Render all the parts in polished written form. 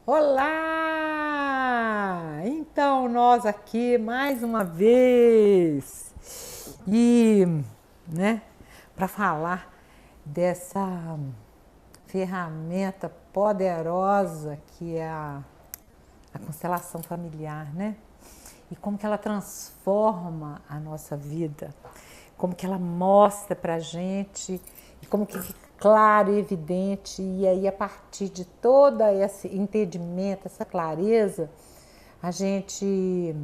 Olá! Então, nós aqui mais uma vez e, né, para falar dessa ferramenta poderosa que é a constelação familiar, né? E como que ela transforma a nossa vida, como que ela mostra pra gente e como que fica claro e evidente, e aí a partir de todo esse entendimento, essa clareza, a gente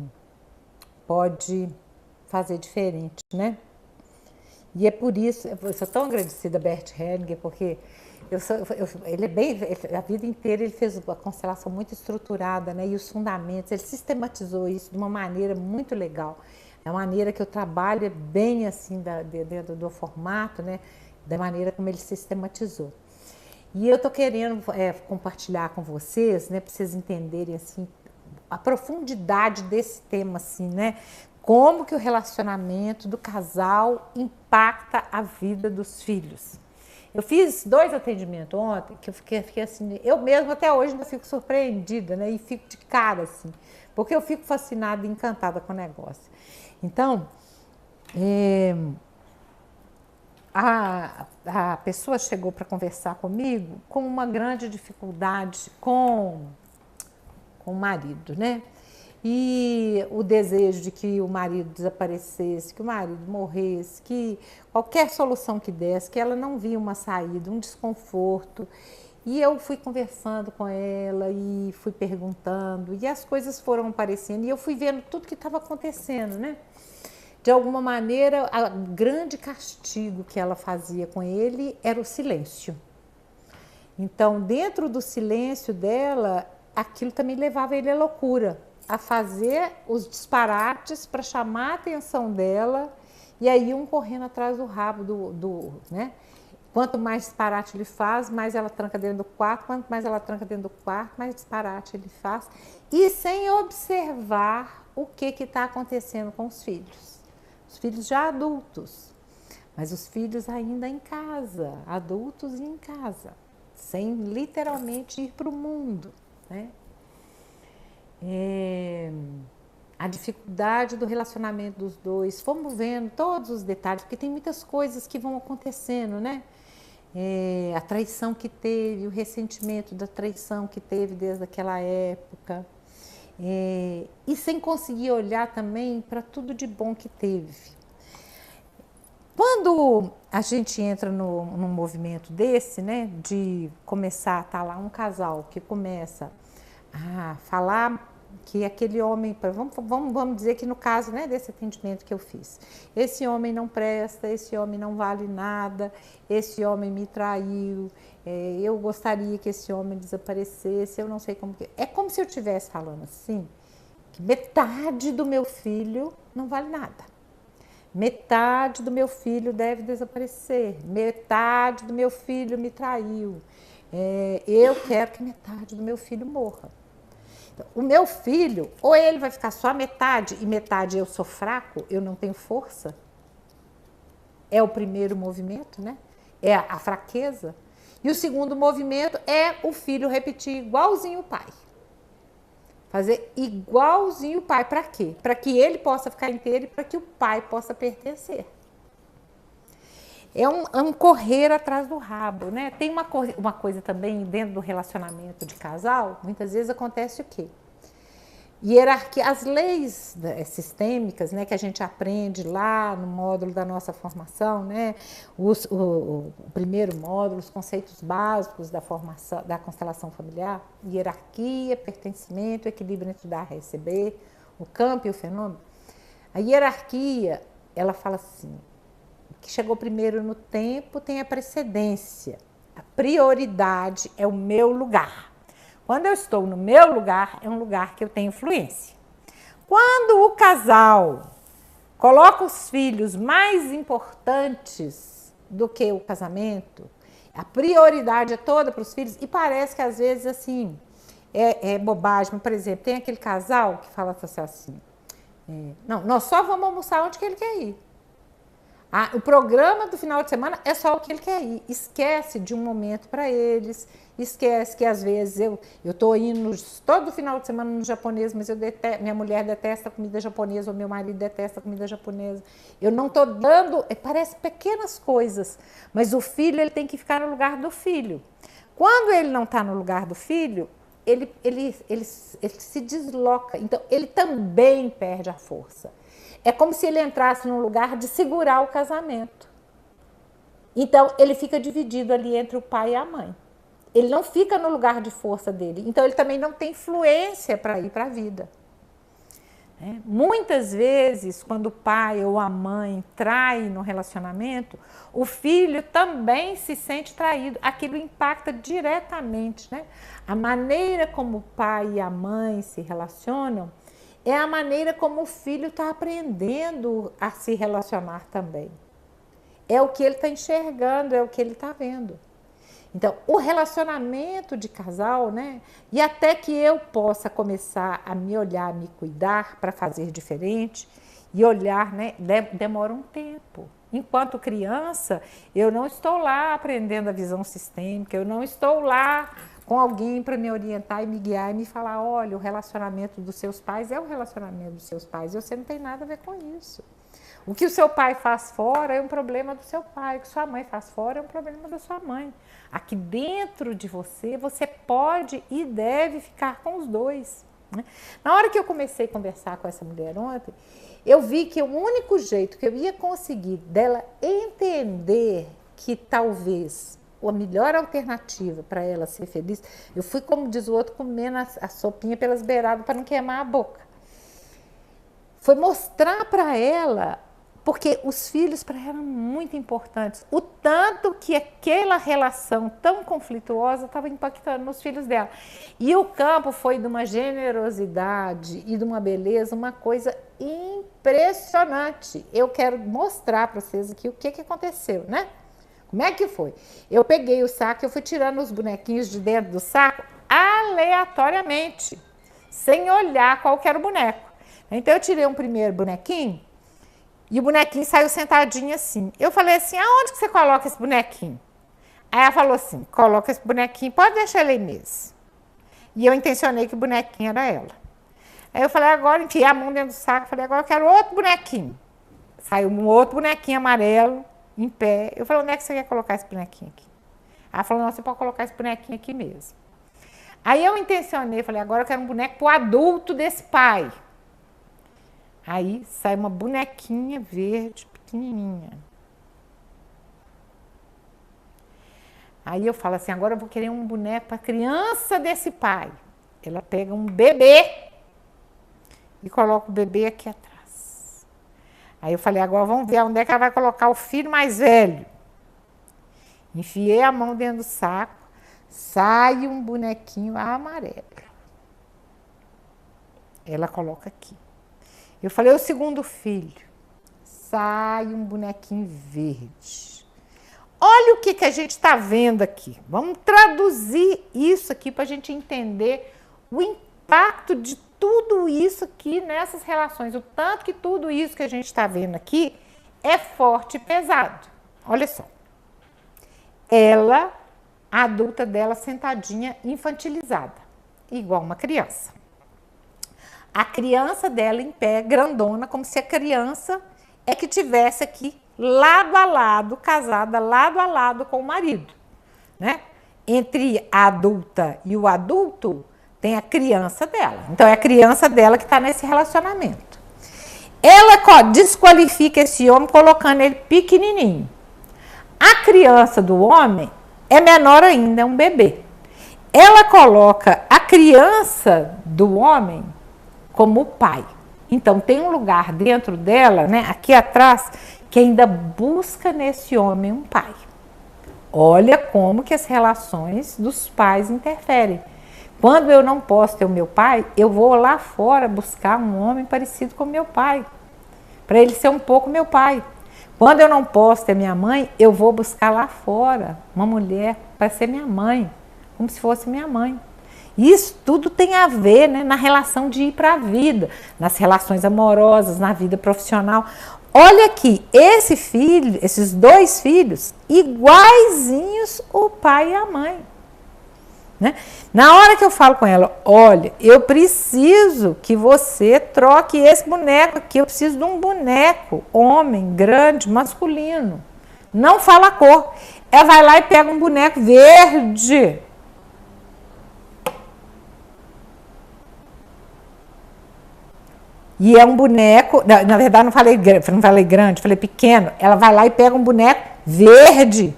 pode fazer diferente, né? E é por isso, eu sou tão agradecida a Bert Hellinger, porque ele é bem, a vida inteira ele fez uma constelação muito estruturada, né? E os fundamentos, ele sistematizou isso de uma maneira muito legal. É uma maneira que eu trabalho bem assim, dentro do formato, né? Da maneira como ele sistematizou. E eu tô querendo compartilhar com vocês, né? Para vocês entenderem assim, a profundidade desse tema, assim, né? Como que o relacionamento do casal impacta a vida dos filhos. Eu fiz 2 atendimentos ontem que eu fiquei assim, eu mesma até hoje ainda fico surpreendida, né? E fico de cara assim, porque eu fico fascinada e encantada com o negócio. Então, a pessoa chegou para conversar comigo com uma grande dificuldade com o marido, né? E o desejo de que o marido desaparecesse, que o marido morresse, que qualquer solução que desse, que ela não via uma saída, um desconforto. E eu fui conversando com ela e fui perguntando, e as coisas foram aparecendo, e eu fui vendo tudo que estava acontecendo, né? De alguma maneira, o grande castigo que ela fazia com ele era o silêncio. Então, dentro do silêncio dela, aquilo também levava ele à loucura, a fazer os disparates para chamar a atenção dela, e aí um correndo atrás do rabo né? Quanto mais disparate ele faz, mais ela tranca dentro do quarto, quanto mais ela tranca dentro do quarto, mais disparate ele faz, e sem observar o que está acontecendo com os filhos já adultos, mas os filhos ainda em casa, adultos em casa, sem literalmente ir para o mundo, né? A dificuldade do relacionamento dos dois, fomos vendo todos os detalhes, porque tem muitas coisas que vão acontecendo, né? A traição que teve, o ressentimento da traição que teve desde aquela época, e sem conseguir olhar também para tudo de bom que teve. Quando a gente entra num movimento desse, né, de começar a estar lá um casal que começa a falar que aquele homem, vamos dizer que no caso, né, desse atendimento que eu fiz, esse homem não presta, esse homem não vale nada, esse homem me traiu, eu gostaria que esse homem desaparecesse, eu não sei como que... É como se eu estivesse falando assim, que metade do meu filho não vale nada. Metade do meu filho deve desaparecer, metade do meu filho me traiu, eu quero que metade do meu filho morra. Então, o meu filho, ou ele vai ficar só metade, e metade eu sou fraco, eu não tenho força, é o primeiro movimento, né? É a fraqueza. E o segundo movimento é o filho repetir igualzinho o pai. Fazer igualzinho o pai. Para quê? Para que ele possa ficar inteiro e para que o pai possa pertencer. É um correr atrás do rabo, né? Tem uma coisa também dentro do relacionamento de casal, muitas vezes acontece o quê? Hierarquia, as leis sistêmicas, né, que a gente aprende lá no módulo da nossa formação, né, o primeiro módulo, os conceitos básicos da formação, da constelação familiar, hierarquia, pertencimento, equilíbrio entre dar e receber, o campo e o fenômeno. A hierarquia, ela fala assim, o que chegou primeiro no tempo tem a precedência, a prioridade é o meu lugar. Quando eu estou no meu lugar, é um lugar que eu tenho influência. Quando o casal coloca os filhos mais importantes do que o casamento, a prioridade é toda para os filhos, e parece que às vezes assim, é bobagem. Por exemplo, tem aquele casal que fala assim, não, nós só vamos almoçar onde que ele quer ir. O programa do final de semana é só o que ele quer ir. Esquece de um momento para eles, esquece que às vezes eu tô indo todo final de semana no japonês, mas minha mulher detesta comida japonesa, ou meu marido detesta comida japonesa. Eu não tô dando, parece pequenas coisas, mas o filho ele tem que ficar no lugar do filho. Quando ele não está no lugar do filho, ele se desloca, então ele também perde a força. É como se ele entrasse num lugar de segurar o casamento. Então, ele fica dividido ali entre o pai e a mãe. Ele não fica no lugar de força dele. Então, ele também não tem influência para ir para a vida. Muitas vezes, quando o pai ou a mãe trai no relacionamento, o filho também se sente traído. Aquilo impacta diretamente, né? A maneira como o pai e a mãe se relacionam é a maneira como o filho está aprendendo a se relacionar também. É o que ele está enxergando, é o que ele está vendo. Então, o relacionamento de casal, né? E até que eu possa começar a me olhar, a me cuidar para fazer diferente e olhar, né? Demora um tempo. Enquanto criança, eu não estou lá aprendendo a visão sistêmica, eu não estou lá com alguém para me orientar e me guiar e me falar, olha, o relacionamento dos seus pais é o relacionamento dos seus pais, e você não tem nada a ver com isso. O que o seu pai faz fora é um problema do seu pai, o que sua mãe faz fora é um problema da sua mãe. Aqui dentro de você, você pode e deve ficar com os dois. Né? Na hora que eu comecei a conversar com essa mulher ontem, eu vi que o único jeito que eu ia conseguir dela entender que talvez a melhor alternativa para ela ser feliz, eu fui, como diz o outro, comendo a sopinha pelas beiradas para não queimar a boca. Foi mostrar para ela, porque os filhos para ela eram muito importantes, o tanto que aquela relação tão conflituosa estava impactando nos filhos dela. E o campo foi de uma generosidade e de uma beleza, uma coisa impressionante. Eu quero mostrar para vocês aqui o que aconteceu, né? Como é que foi? Eu peguei o saco, eu fui tirando os bonequinhos de dentro do saco aleatoriamente, sem olhar qual que era o boneco. Então eu tirei um primeiro bonequinho e o bonequinho saiu sentadinho assim. Eu falei assim, aonde que você coloca esse bonequinho? Aí ela falou assim, coloca esse bonequinho, pode deixar ele aí mesmo. E eu intencionei que o bonequinho era ela. Aí eu falei, agora enfiei a mão dentro do saco, falei, agora eu quero outro bonequinho. Saiu um outro bonequinho amarelo, em pé. Eu falei, onde é que você quer colocar esse bonequinho aqui? Ela falou, não, você pode colocar esse bonequinho aqui mesmo. Aí eu intencionei, falei, agora eu quero um boneco pro adulto desse pai. Aí sai uma bonequinha verde, pequenininha. Aí eu falo assim, agora eu vou querer um boneco para criança desse pai. Ela pega um bebê e coloca o bebê aqui atrás. Aí eu falei, agora vamos ver onde é que ela vai colocar o filho mais velho. Enfiei a mão dentro do saco, sai um bonequinho amarelo. Ela coloca aqui. Eu falei, o segundo filho, sai um bonequinho verde. Olha o que a gente está vendo aqui. Vamos traduzir isso aqui para a gente entender o impacto de tudo isso aqui nessas relações. O tanto que tudo isso que a gente está vendo aqui é forte e pesado. Olha só. Ela, a adulta dela, sentadinha, infantilizada, igual uma criança. A criança dela em pé, grandona, como se a criança é que tivesse aqui lado a lado, casada lado a lado com o marido, né? Entre a adulta e o adulto tem a criança dela. Então é a criança dela que está nesse relacionamento. Ela desqualifica esse homem colocando ele pequenininho. A criança do homem é menor ainda, é um bebê. Ela coloca a criança do homem como pai. Então tem um lugar dentro dela, né, aqui atrás, que ainda busca nesse homem um pai. Olha como que as relações dos pais interferem. Quando eu não posso ter o meu pai, eu vou lá fora buscar um homem parecido com o meu pai, para ele ser um pouco meu pai. Quando eu não posso ter minha mãe, eu vou buscar lá fora uma mulher para ser minha mãe, como se fosse minha mãe. Isso tudo tem a ver, né, na relação de ir para a vida, nas relações amorosas, na vida profissional. Olha aqui, esses dois filhos, iguaizinhos o pai e a mãe. Né? Na hora que eu falo com ela, olha, eu preciso que você troque esse boneco aqui, eu preciso de um boneco, homem, grande, masculino. Não fala a cor. Ela vai lá e pega um boneco verde. E é um boneco, na verdade não falei grande, falei pequeno. Ela vai lá e pega um boneco verde.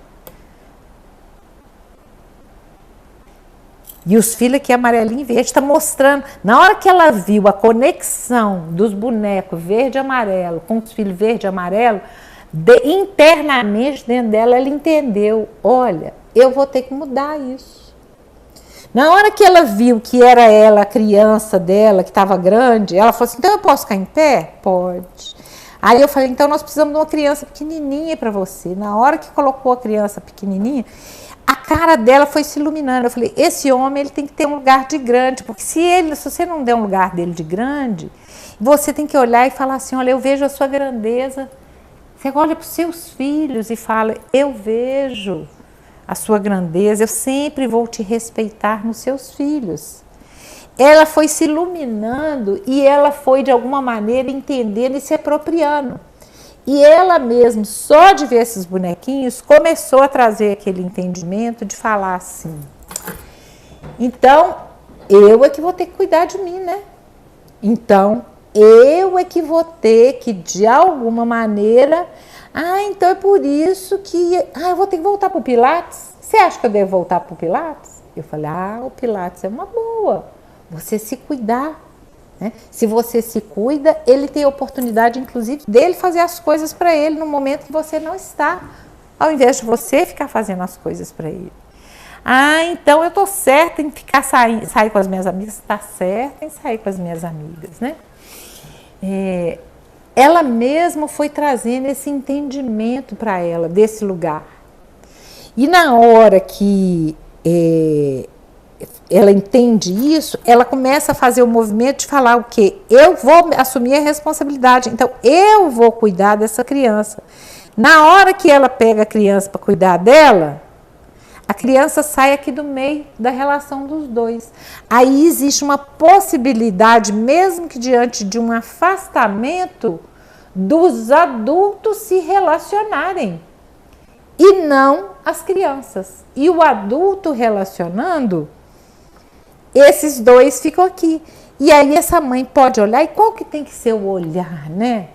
E os filhos aqui amarelinho e verde está mostrando. Na hora que ela viu a conexão dos bonecos verde e amarelo com os filhos verde e amarelo, internamente dentro dela ela entendeu, olha, eu vou ter que mudar isso. Na hora que ela viu que era ela, a criança dela, que estava grande, ela falou assim, então eu posso ficar em pé? Pode. Aí eu falei, então nós precisamos de uma criança pequenininha para você. Na hora que colocou a criança pequenininha, a cara dela foi se iluminando. Eu falei, esse homem ele tem que ter um lugar de grande, porque se você não der um lugar dele de grande, você tem que olhar e falar assim, olha, eu vejo a sua grandeza. Você olha para os seus filhos e fala, eu vejo a sua grandeza, eu sempre vou te respeitar nos seus filhos. Ela foi se iluminando e ela foi de alguma maneira entendendo e se apropriando. E ela mesma, só de ver esses bonequinhos, começou a trazer aquele entendimento de falar assim, então eu é que vou ter que cuidar de mim, né? Então eu é que vou ter que de alguma maneira, então é por isso que eu vou ter que voltar para o Pilates. Você acha que eu devo voltar para o Pilates? Eu falei, o Pilates é uma boa, você se cuidar. Né? Se você se cuida, ele tem a oportunidade, inclusive, dele fazer as coisas para ele no momento que você não está, ao invés de você ficar fazendo as coisas para ele. Então eu estou certa em sair com as minhas amigas, está certa em sair com as minhas amigas, né? Ela mesma foi trazendo esse entendimento para ela, desse lugar. E na hora que ela entende isso, ela começa a fazer o movimento de falar o quê? Eu vou assumir a responsabilidade, então eu vou cuidar dessa criança. Na hora que ela pega a criança para cuidar dela, a criança sai aqui do meio da relação dos dois. Aí existe uma possibilidade, mesmo que diante de um afastamento, dos adultos se relacionarem e não as crianças. E o adulto relacionando, esses dois ficam aqui. E aí essa mãe pode olhar, e qual que tem que ser o olhar, né?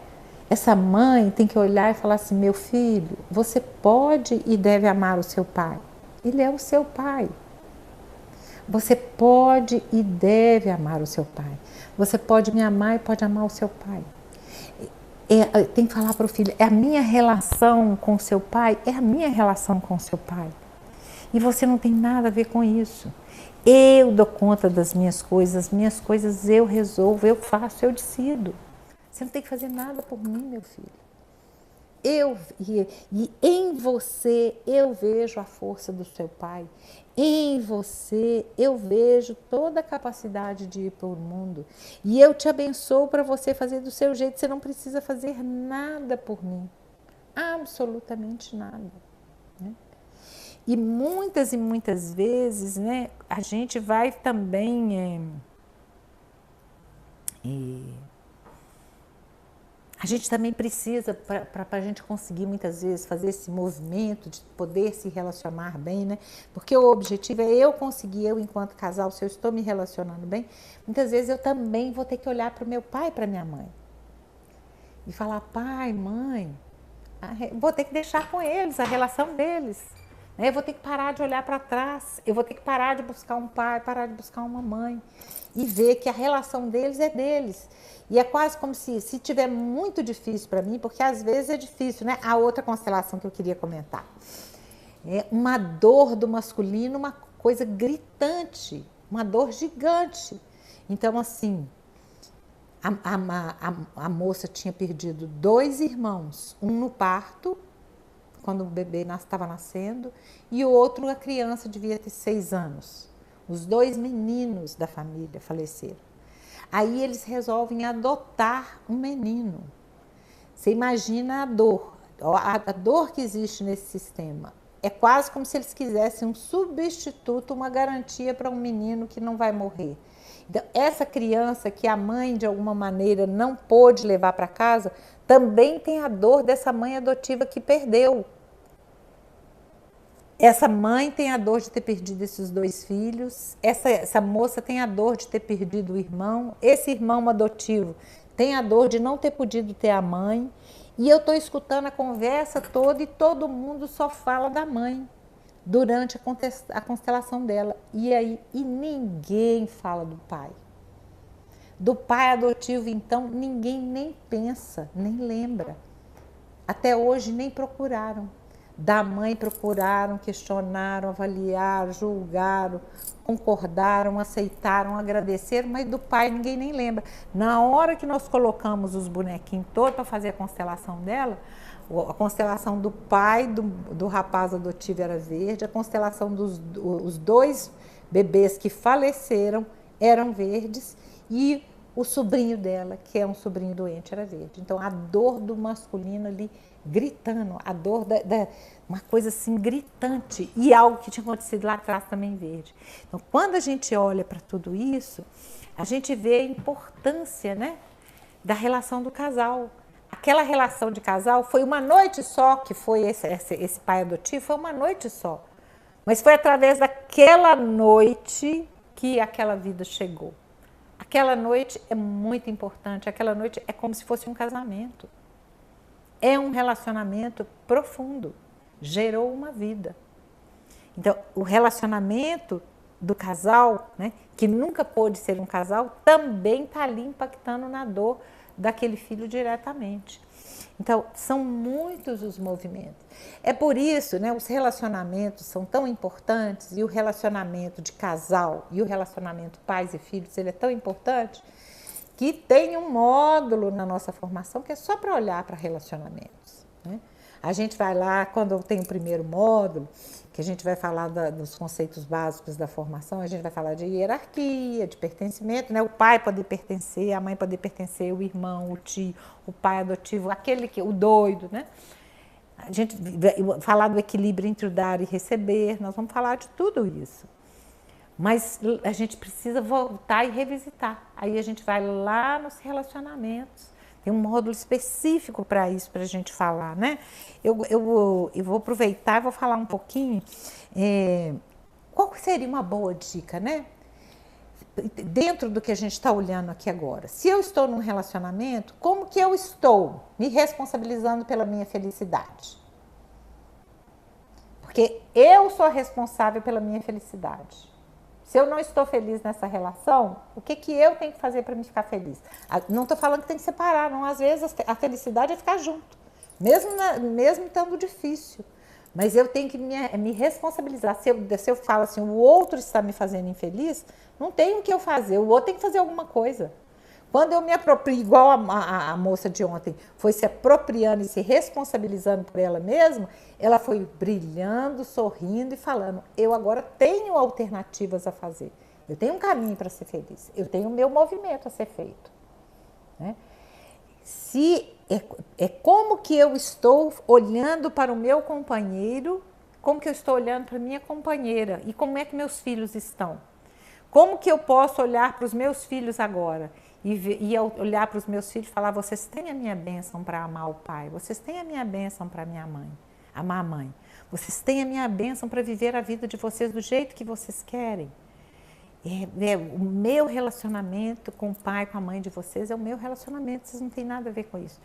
Essa mãe tem que olhar e falar assim, meu filho, você pode e deve amar o seu pai. Ele é o seu pai. Você pode e deve amar o seu pai. Você pode me amar e pode amar o seu pai. Tem que falar para o filho, é a minha relação com o seu pai, é a minha relação com o seu pai. E você não tem nada a ver com isso. Eu dou conta das minhas coisas eu resolvo, eu faço, eu decido. Você não tem que fazer nada por mim, meu filho. E em você eu vejo a força do seu pai. Em você eu vejo toda a capacidade de ir pelo mundo. E eu te abençoo para você fazer do seu jeito. Você não precisa fazer nada por mim. Absolutamente nada. Né? E muitas vezes, né, a gente vai também... A gente também precisa, para a gente conseguir muitas vezes fazer esse movimento de poder se relacionar bem, né? Porque o objetivo é eu conseguir, eu enquanto casal, se eu estou me relacionando bem, muitas vezes eu também vou ter que olhar para o meu pai e para minha mãe. E falar, pai, mãe, vou ter que deixar com eles a relação deles. Né? Eu vou ter que parar de olhar para trás, eu vou ter que parar de buscar um pai, parar de buscar uma mãe. E ver que a relação deles é deles. E é quase como se tiver muito difícil para mim, porque às vezes é difícil, né? A outra constelação que eu queria comentar. É uma dor do masculino, uma coisa gritante, uma dor gigante. Então, assim, a moça tinha perdido 2 irmãos, um no parto, quando o bebê estava nascendo, e o outro, a criança, devia ter 6 anos. Os 2 meninos da família faleceram. Aí eles resolvem adotar um menino. Você imagina a dor que existe nesse sistema. é quase como se eles quisessem um substituto, uma garantia para um menino que não vai morrer. Então, essa criança que a mãe, de alguma maneira, não pôde levar para casa, também tem a dor dessa mãe adotiva que perdeu. Essa mãe tem a dor de ter perdido esses 2 filhos, essa moça tem a dor de ter perdido o irmão, esse irmão adotivo tem a dor de não ter podido ter a mãe, e eu estou escutando a conversa toda e todo mundo só fala da mãe durante a constelação dela. E ninguém fala do pai. Do pai adotivo, então, ninguém nem pensa, nem lembra. Até hoje nem procuraram. Da mãe procuraram, questionaram, avaliaram, julgaram, concordaram, aceitaram, agradeceram, mas do pai ninguém nem lembra. Na hora que nós colocamos os bonequinhos todos para fazer a constelação dela, a constelação do pai do rapaz adotivo era verde, a constelação dos 2 bebês que faleceram eram verdes e o sobrinho dela, que é um sobrinho doente, era verde. Então a dor do masculino ali gritando, a dor uma coisa assim gritante, e algo que tinha acontecido lá atrás também verde. Então quando a gente olha para tudo isso, a gente vê a importância, né, da relação do casal. Aquela relação de casal foi uma noite só que foi esse pai adotivo, foi uma noite só. Mas foi através daquela noite que aquela vida chegou. Aquela noite é muito importante, aquela noite é como se fosse um casamento. É um relacionamento profundo, gerou uma vida. Então, o relacionamento do casal, né, que nunca pôde ser um casal, também está ali impactando na dor daquele filho diretamente. Então, são muitos os movimentos. É por isso, né, os relacionamentos são tão importantes, e o relacionamento de casal e o relacionamento pais e filhos, ele é tão importante, que tem um módulo na nossa formação que é só para olhar para relacionamentos, né? A gente vai lá, quando tem o primeiro módulo, que a gente vai falar dos conceitos básicos da formação, a gente vai falar de hierarquia, de pertencimento, né? O pai poder pertencer, a mãe poder pertencer, o irmão, o tio, o pai adotivo, o doido, né? A gente vai falar do equilíbrio entre o dar e receber, nós vamos falar de tudo isso. Mas a gente precisa voltar e revisitar. Aí a gente vai lá nos relacionamentos. Tem um módulo específico para isso, para a gente falar, né? Eu vou aproveitar e vou falar um pouquinho. Qual seria uma boa dica, né? Dentro do que a gente está olhando aqui agora. Se eu estou num relacionamento, como que eu estou me responsabilizando pela minha felicidade? Porque eu sou responsável pela minha felicidade. Se eu não estou feliz nessa relação, o que eu tenho que fazer para me ficar feliz? Não estou falando que tem que separar, não. Às vezes a felicidade é ficar junto, mesmo estando difícil. Mas eu tenho que me responsabilizar. Se eu falo assim, o outro está me fazendo infeliz, não tem o que eu fazer, o outro tem que fazer alguma coisa. Quando eu me aproprio, igual a moça de ontem, foi se apropriando e se responsabilizando por ela mesma, ela foi brilhando, sorrindo e falando, eu agora tenho alternativas a fazer. Eu tenho um caminho para ser feliz, eu tenho o meu movimento a ser feito, né? Como que eu estou olhando para o meu companheiro, como que eu estou olhando para a minha companheira e como é que meus filhos estão. Como que eu posso olhar para os meus filhos agora e olhar para os meus filhos e falar, vocês têm a minha bênção para amar o pai, vocês têm a minha bênção para minha mãe, amar a mãe, vocês têm a minha bênção para viver a vida de vocês do jeito que vocês querem. O meu relacionamento com o pai, com a mãe de vocês é o meu relacionamento, vocês não têm nada a ver com isso.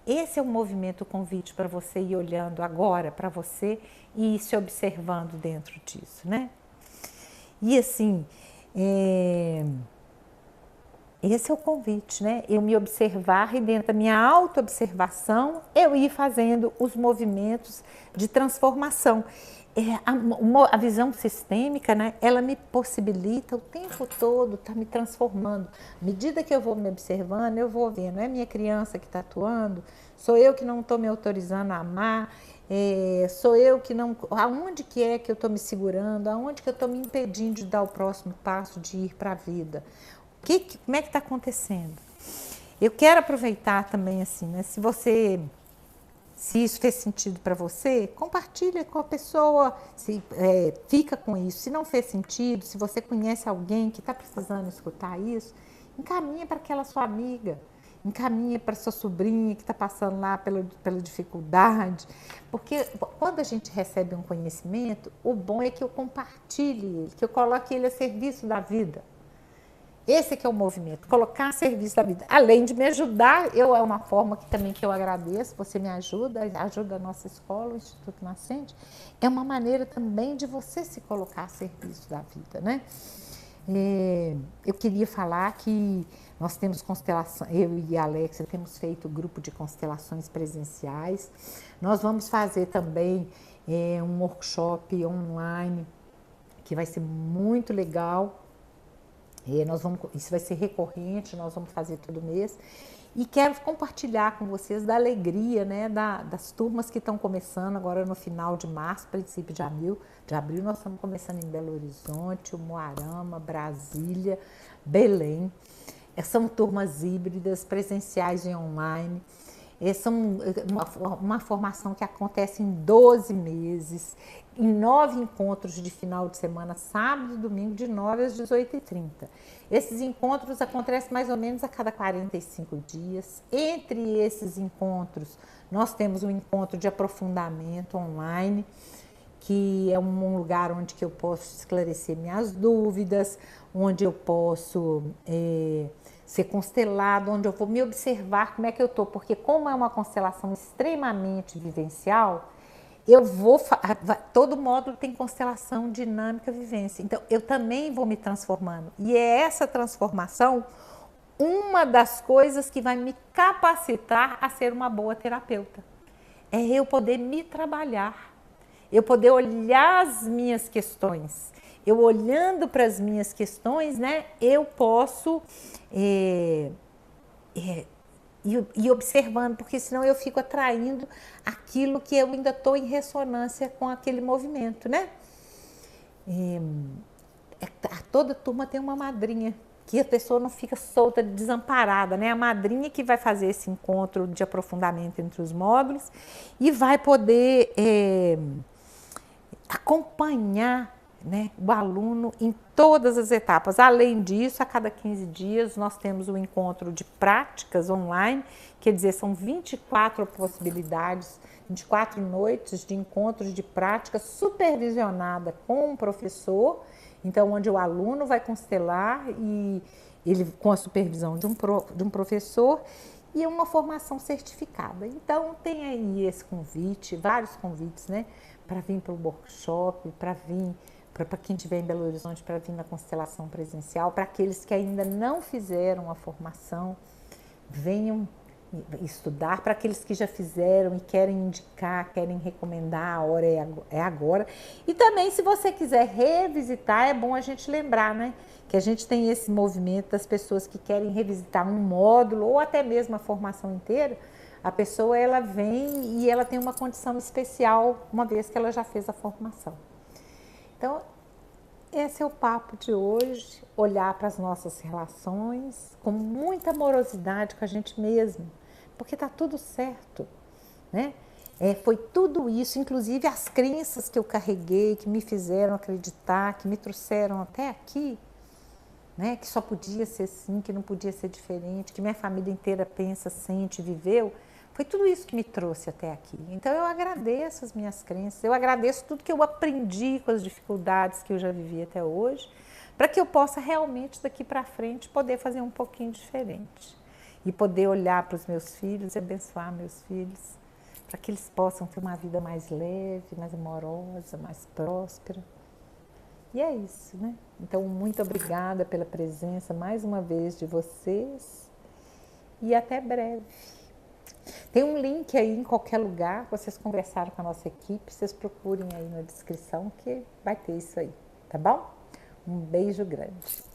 Esse é o movimento, o convite para você ir olhando agora para você e ir se observando dentro disso, né? E assim, esse é o convite, né? Eu me observar e dentro da minha auto-observação, eu ir fazendo os movimentos de transformação. A visão sistêmica, né? Ela me possibilita o tempo todo estar me transformando. À medida que eu vou me observando, eu vou vendo, é minha criança que está atuando, sou eu que não estou me autorizando a amar, sou eu que não... Aonde que é que eu estou me segurando? Aonde que eu estou me impedindo de dar o próximo passo, de ir para a vida? Como é que está acontecendo? Eu quero aproveitar também assim, né? Se Se isso fez sentido para você, compartilha com a pessoa, fica com isso. Se não fez sentido, se você conhece alguém que está precisando escutar isso, encaminha para aquela sua amiga, encaminha para sua sobrinha que está passando lá pela dificuldade. Porque quando a gente recebe um conhecimento, o bom é que eu compartilhe ele, que eu coloque ele a serviço da vida. Esse que é o movimento, colocar a serviço da vida. Além de me ajudar, é uma forma que eu agradeço, você me ajuda a nossa escola, o Instituto Nascente, é uma maneira também de você se colocar a serviço da vida, né? Eu queria falar que nós temos constelação, eu e a Alexia temos feito grupo de constelações presenciais. Nós vamos fazer também um workshop online que vai ser muito legal. Isso vai ser recorrente, nós vamos fazer todo mês. E quero compartilhar com vocês da alegria, né, das turmas que estão começando agora no final de março, princípio de abril. Nós estamos começando em Belo Horizonte, Umuarama, Brasília, Belém. São turmas híbridas, presenciais e online. São uma formação que acontece em 12 meses, em 9 encontros de final de semana, sábado e domingo, de 9 às 18h30. Esses encontros acontecem mais ou menos a cada 45 dias. Entre esses encontros, nós temos um encontro de aprofundamento online, que é um lugar onde que eu posso esclarecer minhas dúvidas, onde eu posso ser constelado, onde eu vou me observar como é que eu estou, porque como é uma constelação extremamente vivencial, todo módulo tem constelação, dinâmica, vivência, então eu também vou me transformando, e é essa transformação uma das coisas que vai me capacitar a ser uma boa terapeuta, é eu poder me trabalhar, eu poder olhar as minhas questões. Eu olhando para as minhas questões, né, eu posso ir observando, porque senão eu fico atraindo aquilo que eu ainda estou em ressonância com aquele movimento, né? Toda turma tem uma madrinha, que a pessoa não fica solta, desamparada, né? A madrinha que vai fazer esse encontro de aprofundamento entre os módulos e vai poder acompanhar, né, o aluno em todas as etapas. Além disso, a cada 15 dias nós temos um encontro de práticas online, quer dizer, são 24 possibilidades, 24 noites de encontros de prática supervisionada com um professor, então onde o aluno vai constelar e ele com a supervisão de um professor e uma formação certificada. Então tem aí esse convite, vários convites, né, para vir para o workshop, para quem estiver em Belo Horizonte, para vir na constelação presencial, para aqueles que ainda não fizeram a formação, venham estudar, para aqueles que já fizeram e querem indicar, querem recomendar, a hora é agora. E também, se você quiser revisitar, é bom a gente lembrar, né, que a gente tem esse movimento das pessoas que querem revisitar um módulo ou até mesmo a formação inteira. A pessoa, ela vem e ela tem uma condição especial, uma vez que ela já fez a formação. Então, esse é o papo de hoje, olhar para as nossas relações com muita amorosidade com a gente mesmo, porque está tudo certo, né? Foi tudo isso, inclusive as crenças que eu carreguei, que me fizeram acreditar, que me trouxeram até aqui, né? Que só podia ser assim, que não podia ser diferente, que minha família inteira pensa, sente, viveu. Foi tudo isso que me trouxe até aqui. Então eu agradeço as minhas crenças, eu agradeço tudo que eu aprendi com as dificuldades que eu já vivi até hoje, para que eu possa realmente daqui para frente poder fazer um pouquinho diferente. E poder olhar para os meus filhos e abençoar meus filhos, para que eles possam ter uma vida mais leve, mais amorosa, mais próspera. E é isso, né? Então, muito obrigada pela presença mais uma vez de vocês e até breve. Tem um link aí em qualquer lugar, vocês conversaram com a nossa equipe, vocês procurem aí na descrição que vai ter isso aí, tá bom? Um beijo grande.